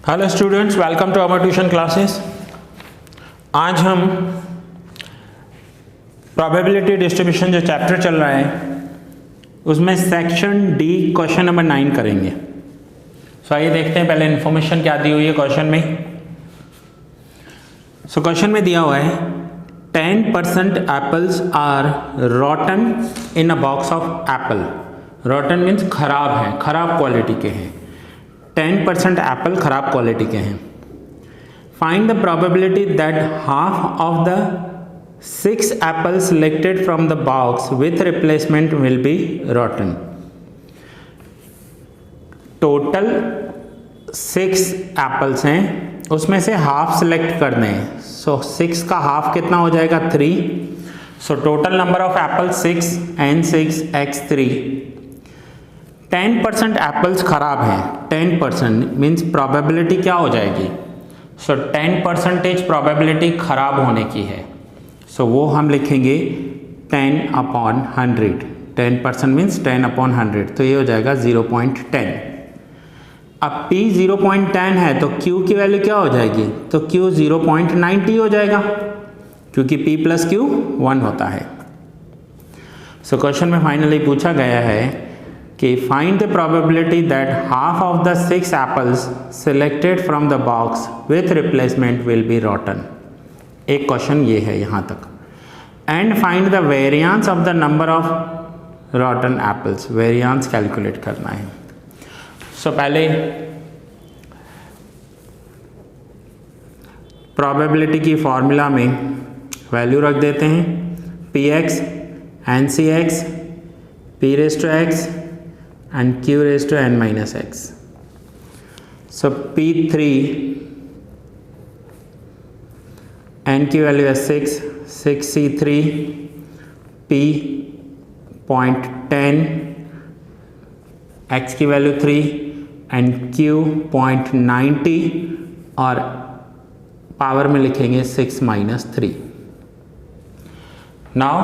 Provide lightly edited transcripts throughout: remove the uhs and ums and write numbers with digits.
Hello students, welcome to our tuition classes. आज हम probability distribution जो चैप्टर चल रहा है उसमें सेक्शन डी क्वेश्चन नंबर 9 करेंगे। सो आइए देखते हैं पहले इन्फॉर्मेशन क्या दी हुई है क्वेश्चन में। सो क्वेश्चन में दिया हुआ है 10% apples are rotten in a box of apple. Rotten means खराब है, खराब क्वालिटी के हैं। 10% एप्पल खराब क्वालिटी के हैं। Find the probability that half of the 6 apples selected from the box with replacement will be रॉटन। Total 6 apples हैं, उसमें से हाफ सिलेक्ट करने हैं। सो 6 का हाफ कितना हो जाएगा 3। So total number of Apple 6 n6 x3। 10% apples खराब हैं। 10% मीन्स प्रोबेबिलिटी क्या हो जाएगी। सो 10% प्रोबेबिलिटी खराब होने की है। सो वो हम लिखेंगे 10/100। 10% मीन्स 10/100, तो ये हो जाएगा 0.10। अब P 0.10 है तो Q की वैल्यू क्या हो जाएगी, तो Q 0.90 हो जाएगा, क्योंकि P + Q 1 होता है। सो क्वेश्चन में फाइनली पूछा गया है कि find the probability that half of the 6 apples selected from the box with replacement will be रॉटन। एक क्वेश्चन ये है यहाँ तक। And find the variance of the number of रॉटन apples. Variance calculate करना है। सो पहले प्रोबेबिलिटी की फॉर्मूला में वैल्यू रख देते हैं। Px NCx P⁻x and Q⁻n−x। So P3 n की वैल्यू है 6 6C3 P 0.10 x की वैल्यू 3 एंड Q 0.90 और पावर में लिखेंगे 6 - 3। नाउ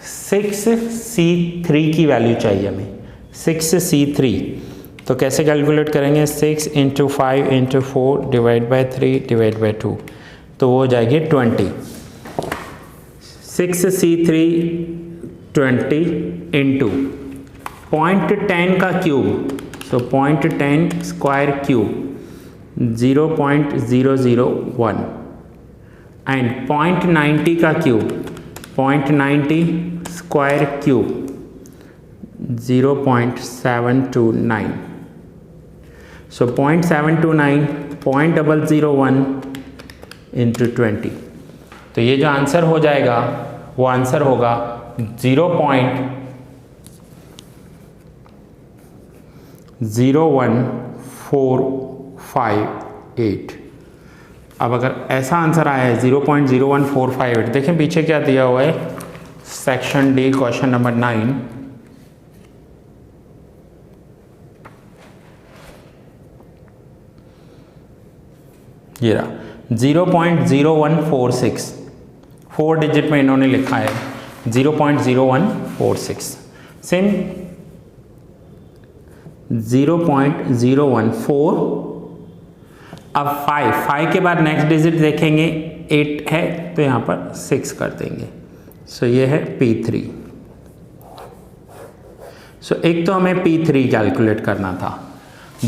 6C3 की वैल्यू चाहिए हमें। 6C3 तो कैसे कैलकुलेट करेंगे। 6 × 5 × 4 / 3 / 2, तो वो हो जाएगी 20। 6C3 20 × 0.10 का cube, so 0.10 square cube 0.001 and 0.90 का क्यूब 0.90 स्क्वायर क्यूब 0.729। सो 0.729 0.001 × 20, तो ये जो आंसर हो जाएगा वो आंसर होगा 0.01458। अब अगर ऐसा आंसर आया है 0.01458, देखें पीछे क्या दिया हुआ है। Section D question number 9। ये रहा 0.0146, 4 डिजिट में इन्होंने लिखा है 0.0146। सेम 0.014। अब 5 के बाद नेक्स्ट डिजिट देखेंगे 8 है तो यहाँ पर 6 कर देंगे। सो ये है P3। सो एक तो हमें P3 कैलकुलेट करना था,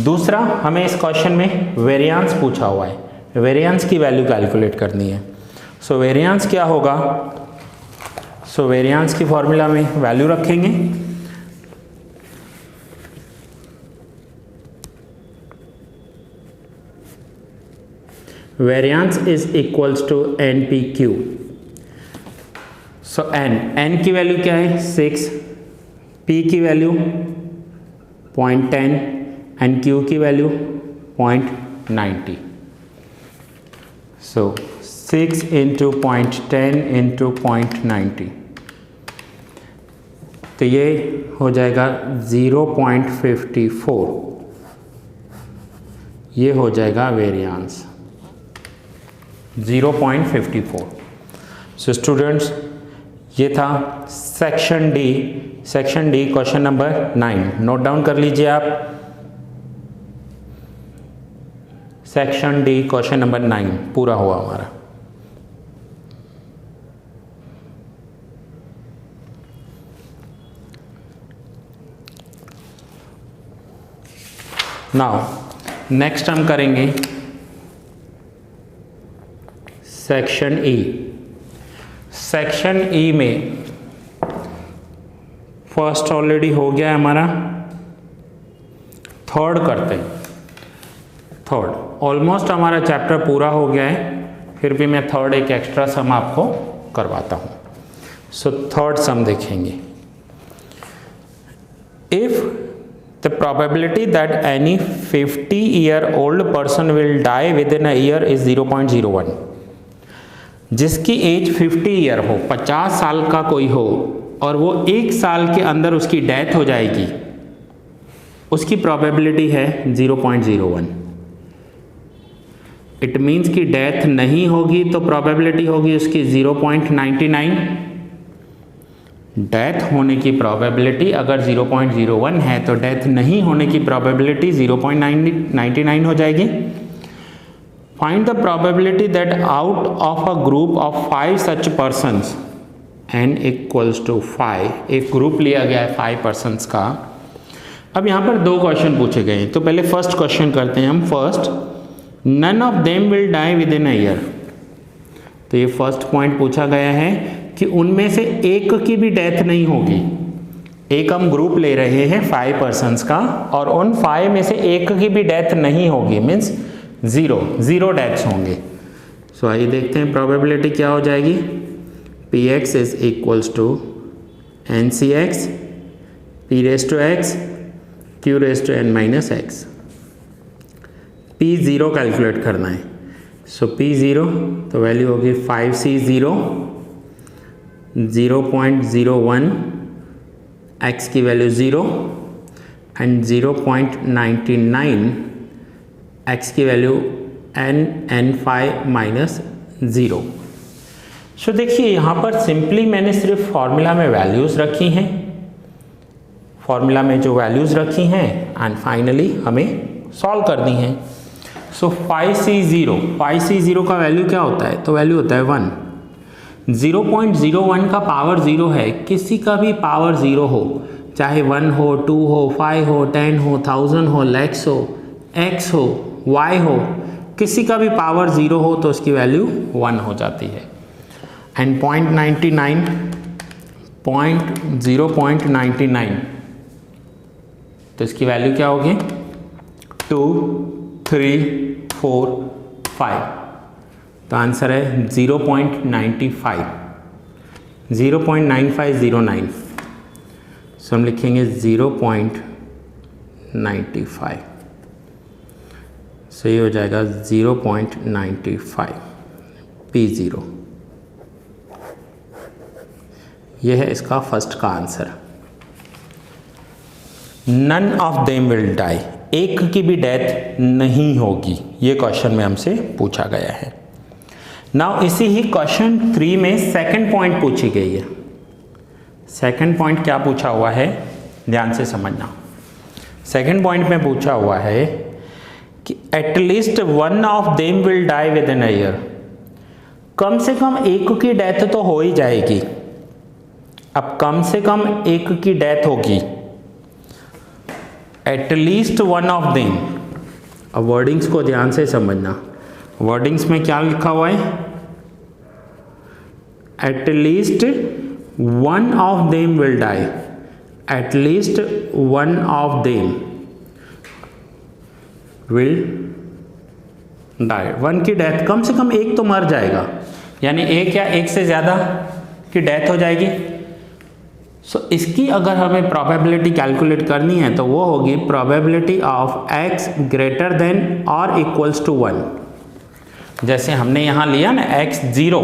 दूसरा हमें इस क्वेश्चन में वेरिएंस पूछा हुआ है, वेरिएंस की वैल्यू कैलकुलेट करनी है। सो वेरिएंस क्या होगा। सो वेरिएंस की फॉर्मूला में वैल्यू रखेंगे। Variance is equals to NPQ। So n की वैल्यू क्या है 6, P की वैल्यू 0.10 एंड Q की वैल्यू 0.90। So 6 × 0.10 × 0.90, तो ये हो जाएगा 0.54। ये हो जाएगा वेरिएंस 0.54। सो स्टूडेंट्स ये था section D question number 9। Note down कर लीजिए आप। सेक्शन डी क्वेश्चन नंबर 9 पूरा हुआ हमारा। नाउ नेक्स्ट हम करेंगे सेक्शन ई। सेक्शन ई में फर्स्ट ऑलरेडी हो गया है हमारा, थर्ड करते हैं। थर्ड ऑलमोस्ट हमारा चैप्टर पूरा हो गया है, फिर भी मैं थर्ड एक एक्स्ट्रा सम आपको करवाता हूँ। सो थर्ड सम देखेंगे। If the probability that any 50-year-old person will die within a year is 0.01। जिसकी एज 50 ईयर हो, 50 साल का कोई हो और वो 1 साल के अंदर उसकी डेथ हो जाएगी, उसकी प्रोबेबिलिटी है 0.01। इट मीन्स कि डेथ नहीं होगी तो प्रोबेबिलिटी होगी उसकी 0.99। डेथ होने की प्रोबेबिलिटी अगर 0.01 है तो डेथ नहीं होने की प्रोबेबिलिटी 0.99 हो जाएगी। Find the probability that out of a group of 5 such persons n equals to 5, एक ग्रुप लिया गया है 5 पर्सन्स का। अब यहाँ पर 2 क्वेश्चन पूछे गए हैं, तो पहले फर्स्ट क्वेश्चन करते हैं हम। First, none of them will die within a year. तो ये फर्स्ट पॉइंट पूछा गया है कि उनमें से एक की भी डेथ नहीं होगी। एक हम ग्रुप ले रहे हैं 5 पर्सन्स का और उन 5 में से एक की भी डेथ नहीं होगी, मीन्स 0 डेथ्स होंगे। सो आइए देखते हैं प्रोबेबिलिटी क्या हो जाएगी। Px is equals to NCx P raise to x Q raise to n minus x। P0 calculate करना है। सो P0 तो वैल्यू होगी 5C0 0.01, x की वैल्यू 0 एंड 0.99 x की वैल्यू n5 माइनस 0। सो देखिए यहाँ पर सिंपली मैंने सिर्फ फॉर्मूला में वैल्यूज़ रखी हैं, फॉर्मूला में जो वैल्यूज़ रखी हैं एंड फाइनली हमें सॉल्व करनी है। सो 5C0 का वैल्यू क्या होता है? तो वैल्यू होता है 1। 0.01 का पावर 0 है, किसी का भी पावर 0 हो, चाहे 1 हो, 2 हो, 5 हो, 10 हो, 1000 हो, lakhs हो, x हो, y हो, किसी का भी पावर 0 हो तो उसकी वैल्यू 1 हो जाती है। एंड 0.99 तो इसकी वैल्यू क्या होगी? 2, 3, 4, 5। तो आंसर है 0.95, 0.9509। सो हम लिखेंगे 0.95। सो ये हो जाएगा 0.95 P0। यह है इसका फर्स्ट का answer. None of them will die, एक की भी डेथ नहीं होगी, ये क्वेश्चन में हमसे पूछा गया है। नाउ इसी ही क्वेश्चन 3 में सेकंड पॉइंट पूछी गई है। सेकंड पॉइंट क्या पूछा हुआ है, ध्यान से समझना। सेकंड पॉइंट में पूछा हुआ है कि at least 1 of them will die within a year. कम से कम एक की डेथ तो हो ही जाएगी। अब कम से कम एक की डेथ होगी, एटलीस्ट 1 ऑफ देम। अब वर्डिंग्स को ध्यान से समझना। वर्डिंग्स में क्या लिखा हुआ है? At least 1 of them will die, at least 1 of them will die. 1 की डेथ, कम से कम एक तो मर जाएगा, यानी एक या एक से ज़्यादा की डेथ हो जाएगी। सो इसकी अगर हमें प्रोबेबिलिटी कैलकुलेट करनी है तो वो होगी probability of x greater then और इक्वल्स टू 1। जैसे हमने यहाँ लिया ना x 0,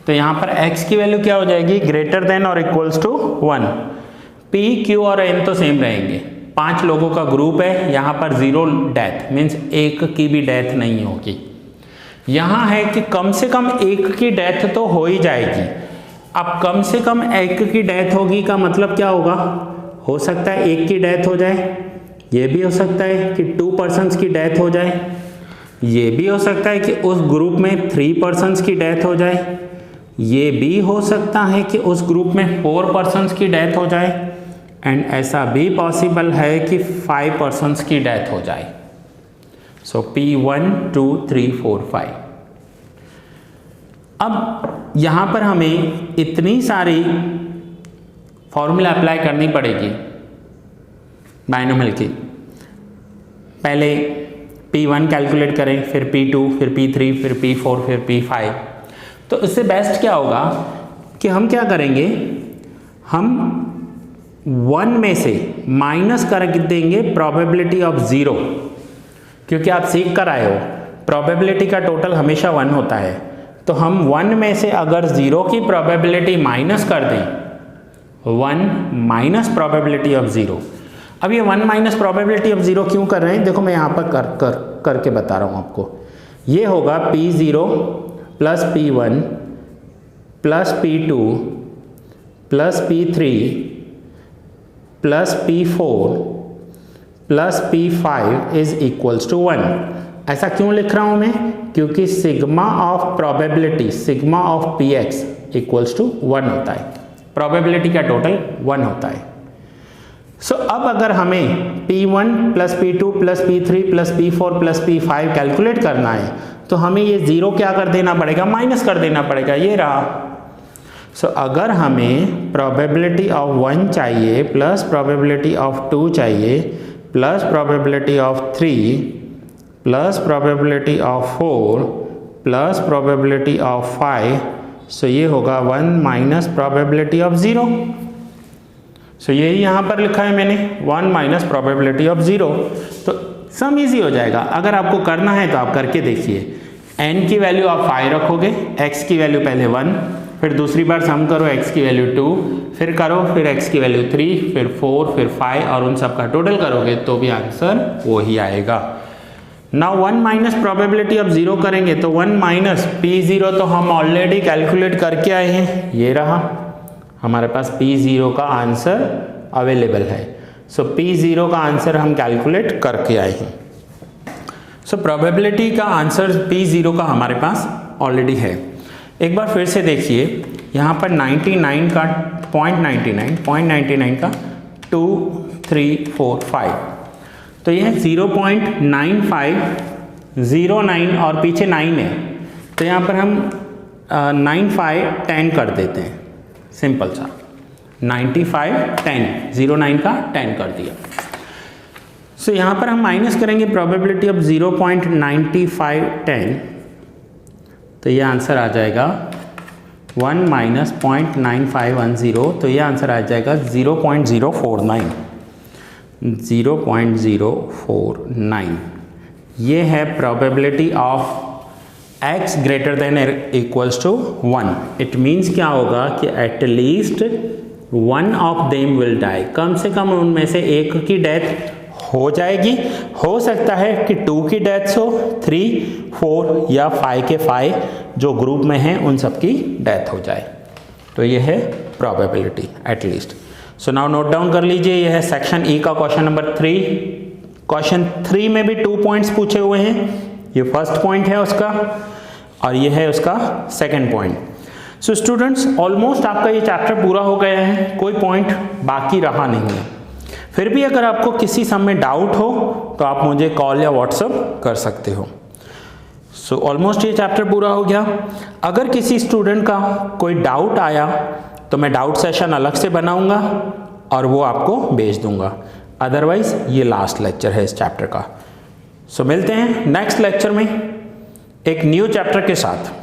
तो यहाँ पर x की वैल्यू क्या हो जाएगी? ग्रेटर देन और इक्वल्स टू 1। p, q और n तो सेम रहेंगे। 5 लोगों का ग्रुप है, यहाँ पर 0 डेथ मीन्स एक की भी डेथ नहीं होगी। यहाँ है कि कम से कम एक की डेथ तो हो ही जाएगी। अब कम से कम एक की डेथ होगी का मतलब क्या होगा? हो सकता है एक की डेथ हो जाए, ये भी हो सकता है कि 2 पर्सन्स की डेथ हो जाए, ये भी हो सकता है कि उस ग्रुप में 3 पर्सन्स की डेथ हो जाए, ये भी हो सकता है कि उस ग्रुप में 4 पर्सन्स की डेथ हो जाए, एंड ऐसा भी पॉसिबल है कि 5 पर्सन्स की डेथ हो जाए। सो P1 2 3 4 5। अब यहाँ पर हमें इतनी सारी फॉर्मूला अप्लाई करनी पड़ेगी बाइनोमियल की। पहले P1 कैलकुलेट करें, फिर P2, फिर P3, फिर P4, फिर P5। तो इससे बेस्ट क्या होगा कि हम क्या करेंगे, हम 1 में से माइनस कर देंगे प्रोबेबिलिटी ऑफ 0, क्योंकि आप सीख कर आए हो प्रोबेबिलिटी का टोटल हमेशा 1 होता है। तो हम 1 में से अगर 0 की प्रोबेबिलिटी माइनस कर दें, 1 माइनस प्रोबेबिलिटी ऑफ 0। अब ये 1 माइनस प्रोबेबिलिटी ऑफ 0 क्यों कर रहे हैं, देखो मैं यहाँ पर करके बता रहा हूँ आपको। ये होगा P0 plus P1 plus P2 plus P3 plus P4 plus P5 is equals to 1। ऐसा क्यों लिख रहा हूं मैं, क्योंकि sigma of probability, sigma of Px equals to 1 होता है, प्रोबेबिलिटी का टोटल 1 होता है। सो अब अगर हमें P1 plus P2 plus P3 plus P4 plus P5 calculate करना है, तो हमें ये 0 क्या कर देना पड़ेगा, माइनस कर देना पड़ेगा, ये रहा। सो अगर हमें प्रोबेबिलिटी ऑफ 1 चाहिए प्लस प्रोबेबिलिटी ऑफ 2 चाहिए plus probability of 3 plus probability of 4 plus probability of 5, सो ये होगा 1 माइनस प्रोबेबिलिटी ऑफ 0। सो यही यहाँ पर लिखा है मैंने, 1 माइनस प्रोबेबिलिटी ऑफ 0। तो सम इजी हो जाएगा। अगर आपको करना है तो आप करके देखिए। n की वैल्यू आप 5 रखोगे, x की वैल्यू पहले 1, फिर दूसरी बार सम करो x की वैल्यू 2, फिर करो फिर x की वैल्यू 3, फिर 4, फिर 5 और उन सब का टोटल करोगे तो भी आंसर वो ही आएगा। नाउ 1 माइनस प्रोबेबिलिटी ऑफ 0 करेंगे तो 1 माइनस P0 तो हम ऑलरेडी कैलकुलेट करके आए हैं, ये रहा हमारे पास P0 का आंसर अवेलेबल है। सो P0 का आंसर हम कैलकुलेट करके आए हैं। सो प्रोबेबिलिटी का आंसर P0 का हमारे पास ऑलरेडी है। एक बार फिर से देखिए, यहाँ पर 99 का 0.99 का 2 3 4 5, तो यह 0.9509 और पीछे 9 है, तो यहाँ पर हम 95 10 कर देते हैं, सिंपल सा 95 10, 09 का 10 कर दिया। सो यहाँ पर हम माइनस करेंगे प्रोबेबिलिटी ऑफ 0.95 10, तो ये आंसर आ जाएगा 1 माइनस 0.9510, तो ये आंसर आ जाएगा 0.049, 0.049। ये है probability of x greater than equals to 1। It means क्या होगा कि at least 1 of them will die, कम से कम उनमें से एक की डेथ हो जाएगी। हो सकता है कि 2 की डेथ्स हो, 3 4 या 5 के 5 जो ग्रुप में हैं उन सब की डेथ हो जाए, तो ये है probability at least. So now note down कर लीजिए, ये है सेक्शन ई का क्वेश्चन नंबर 3। क्वेश्चन 3 में भी 2 पॉइंट्स पूछे हुए हैं, ये फर्स्ट पॉइंट है उसका और ये है उसका second point. So students almost आपका ये चैप्टर पूरा हो गया है, कोई पॉइंट बाकी रहा नहीं है। फिर भी अगर आपको किसी सम में डाउट हो तो आप मुझे कॉल या व्हाट्सएप कर सकते हो। सो ऑलमोस्ट ये चैप्टर पूरा हो गया। अगर किसी स्टूडेंट का कोई डाउट आया तो मैं डाउट सेशन अलग से बनाऊंगा और वो आपको भेज दूंगा, अदरवाइज ये लास्ट लेक्चर है इस चैप्टर का। सो मिलते हैं नेक्स्ट लेक्चर में एक न्यू चैप्टर के साथ।